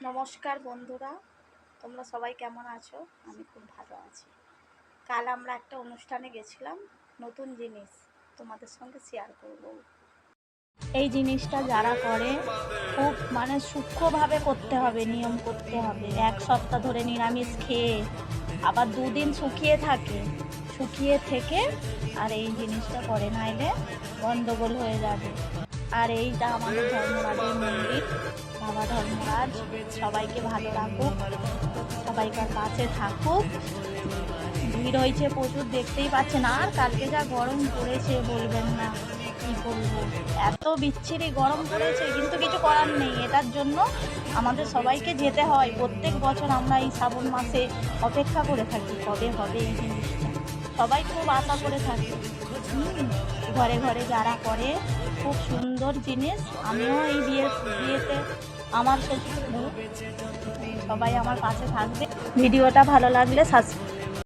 নমস্কার বন্ধুরা, তোমরা সবাই কেমন আছো? আমি খুব ভালো আছি। কাল আমরা একটা অনুষ্ঠানে গেছিলাম, নতুন জিনিস তোমাদের সঙ্গে শেয়ার করব। এই জিনিসটা যারা করে খুব সূক্ষ্মভাবে করতে হবে, নিয়ম করতে হবে। 1 সপ্তাহ ধরে নিরামিষ খেয়ে আবার 2 দিন শুকিয়ে থেকে আর এই জিনিসটা করে, নাইলে গন্ডগোল হয়ে যাবে। আর এইটা আমাদের ধর্মরাজের মন্দির। বাবা ধর্মরাজ সবাইকে ভালো রাখুক, সবাইকার কাছে থাকুক। ভিড় হয়েছে প্রচুর, দেখতেই পাচ্ছেন। আর কালকে যা গরম পড়েছে বলবেন না, কি বলবো, এত বিচ্ছিরি গরম পড়েছে, কিন্তু কিছু করার নেই। এটার জন্য আমাদের সবাইকে যেতে হয়। প্রত্যেক বছর আমরা এই শ্রাবণ মাসে অপেক্ষা করে থাকি, কবে হবে এই জিনিসটা। সবাই খুব আশা করে থাকে। ঘরে ঘরে যারা করে, খুব সুন্দর জিনিস। আমিও এই বিয়েতে আমার শ্বশুর, সবাই আমার পাশে থাকবে। ভিডিওটা ভালো লাগলে